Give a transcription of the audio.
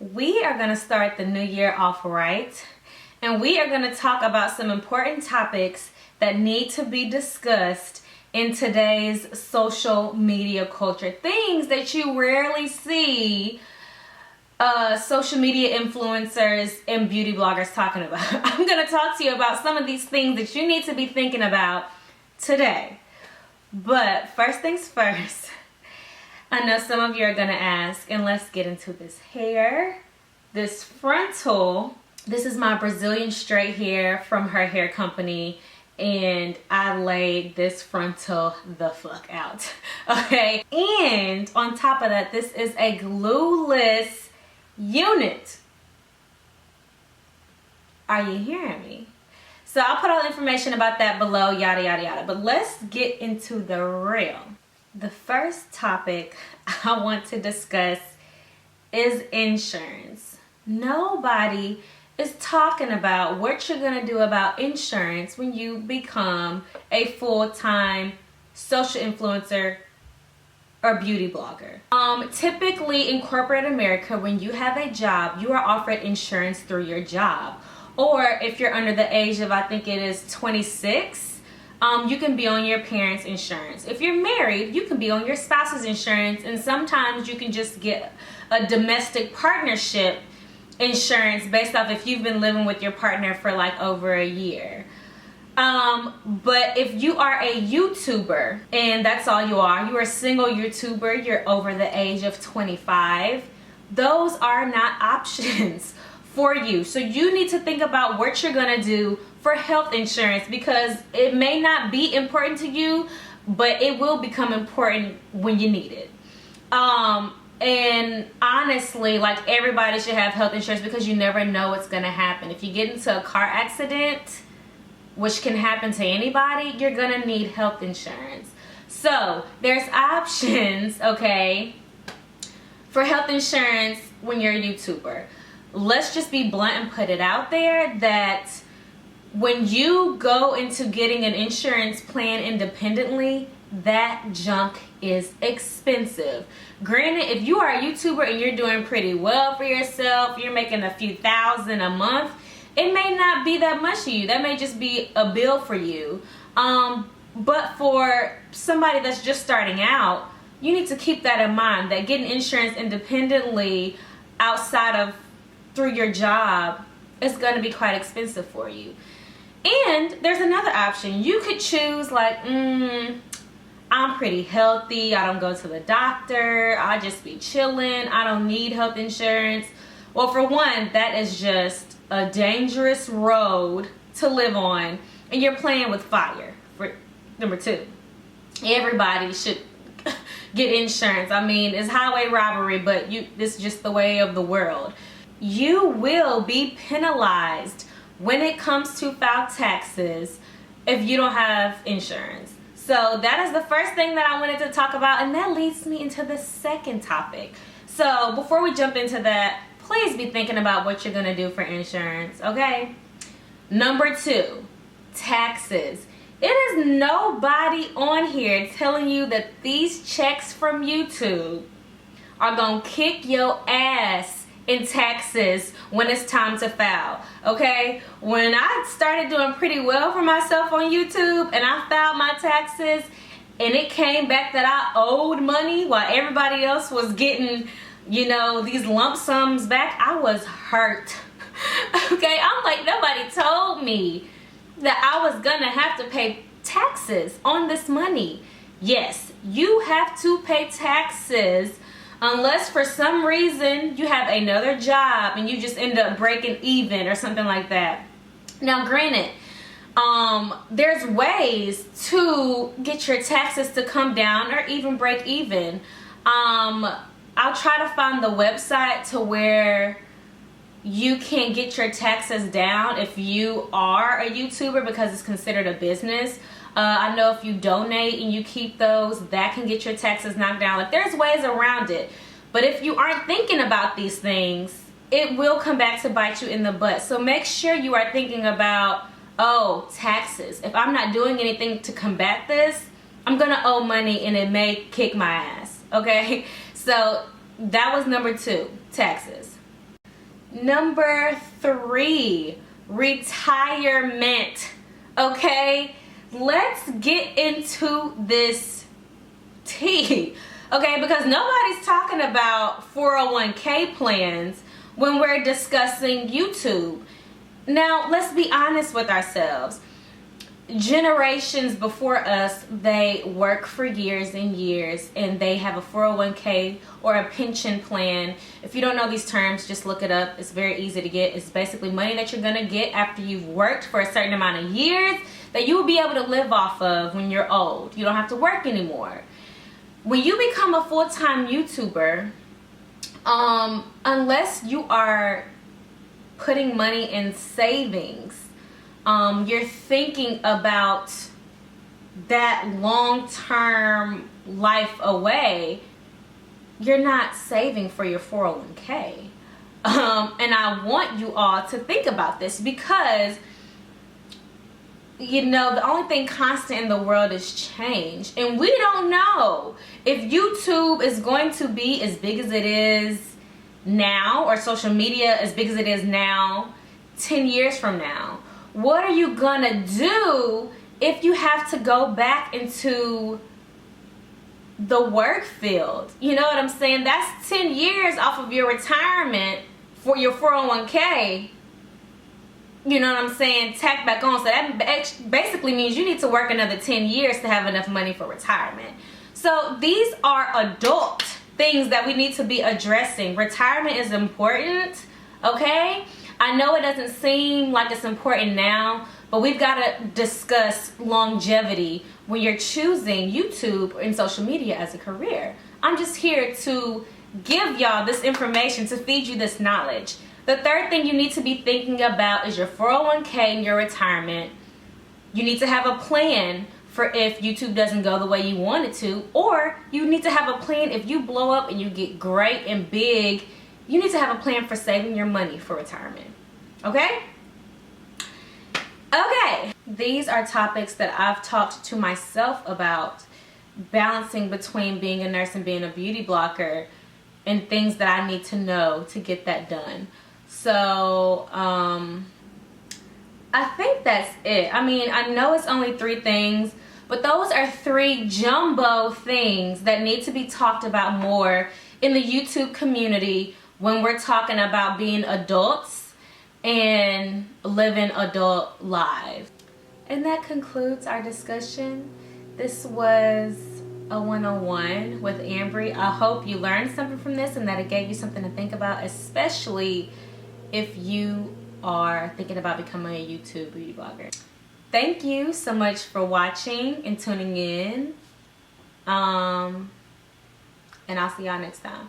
We are going to start the new year off right, and we are going to talk about some important topics that need to be discussed in today's social media culture. Things that you rarely see social media influencers and beauty bloggers talking about. I'm going to talk to you about some of these things that you need to be thinking about today. But first things first, I know some of you are going to ask, and let's get into this hair. This frontal, this is my Brazilian straight hair from her hair company, and I laid this frontal the fuck out, okay? And on top of that, this is a glueless unit. Are you hearing me? So I'll put all the information about that below, yada, yada, yada. But let's get into the real. The first topic I want to discuss is insurance. Nobody is talking about what you're going to do about insurance when you become a full-time social influencer or beauty blogger. Typically in corporate America, when you have a job, you are offered insurance through your job. Or if you're under the age of, I think it is 26, you can be on your parents' insurance. If you're married, you can be on your spouse's insurance, and sometimes you can just get a domestic partnership insurance based off if you've been living with your partner for like over a year. But if you are a YouTuber and that's all you are a single YouTuber, you're over the age of 25, those are not options for you. So you need to think about what you're gonna do for health insurance, because it may not be important to you, but it will become important when you need it. And honestly, like, everybody should have health insurance because you never know what's gonna happen. If you get into a car accident, which can happen to anybody, you're gonna need health insurance. So there's options, okay, for health insurance when you're a YouTuber. Let's just be blunt and put it out there that when you go into getting an insurance plan independently, that junk is expensive. Granted, if you are a YouTuber and you're doing pretty well for yourself, you're making a few thousand a month, it may not be that much to you. That may just be a bill for you. But for somebody that's just starting out, you need to keep that in mind, that getting insurance independently outside of through your job is going to be quite expensive for you. And there's another option. You could choose like, I'm pretty healthy, I don't go to the doctor, I just be chilling, I don't need health insurance. Well, for one, that is just a dangerous road to live on, and you're playing with fire. For number two, everybody should get insurance. I mean, it's highway robbery, but this is just the way of the world. You will be penalized when it comes to file taxes if you don't have insurance. So that is the first thing that I wanted to talk about, and that leads me into the second topic. So before we jump into that, please be thinking about what you're gonna do for insurance, okay? Number two, taxes. It is nobody on here telling you that these checks from YouTube are gonna kick your ass in taxes when it's time to file, okay? When I started doing pretty well for myself on YouTube and I filed my taxes and it came back that I owed money while everybody else was getting, you know, these lump sums back, I was hurt. Okay, I'm like, nobody told me that I was gonna have to pay taxes on this money. Yes, you have to pay taxes unless for some reason you have another job and you just end up breaking even or something like that. Now granted, there's ways to get your taxes to come down or even break even. I'll try to find the website to where you can get your taxes down if you are a YouTuber, because it's considered a business. I know if you donate and you keep those, that can get your taxes knocked down. Like, there's ways around it. But if you aren't thinking about these things, it will come back to bite you in the butt. So make sure you are thinking about, oh, taxes. If I'm not doing anything to combat this, I'm gonna owe money and it may kick my ass, okay? So that was number two, taxes. Number 3, retirement. Okay, let's get into this tea. Okay, because nobody's talking about 401k plans when we're discussing YouTube. Now, let's be honest with ourselves. Generations before us, they work for years and years, and they have a 401k or a pension plan. If you don't know these terms, just look it up. It's very easy to get. It's basically money that you're going to get after you've worked for a certain amount of years that you will be able to live off of when you're old. You don't have to work anymore. When you become a full-time YouTuber, unless you are putting money in savings, you're thinking about that long-term life away, you're not saving for your 401k. And I want you all to think about this because, you know, the only thing constant in the world is change. And we don't know if YouTube is going to be as big as it is now, or social media as big as it is now 10 years from now. What are you gonna do if you have to go back into the work field? You know what I'm saying? That's 10 years off of your retirement for your 401k. You know what I'm saying? Tack back on. So that basically means you need to work another 10 years to have enough money for retirement. So these are adult things that we need to be addressing. Retirement is important, okay? I know it doesn't seem like it's important now, but we've got to discuss longevity when you're choosing YouTube and social media as a career. I'm just here to give y'all this information, to feed you this knowledge. The third thing you need to be thinking about is your 401k and your retirement. You need to have a plan for if YouTube doesn't go the way you want it to, or you need to have a plan if you blow up and you get great and big. You need to have a plan for saving your money for retirement. Okay? Okay. These are topics that I've talked to myself about, balancing between being a nurse and being a beauty blogger, and things that I need to know to get that done. So, I think that's it. I mean, I know it's only 3 things, but those are 3 jumbo things that need to be talked about more in the YouTube community when we're talking about being adults and living adult lives. And that concludes our discussion. This was a 101 with Ambre. I hope you learned something from this and that it gave you something to think about, especially if you are thinking about becoming a YouTube beauty blogger. Thank you so much for watching and tuning in. And I'll see y'all next time.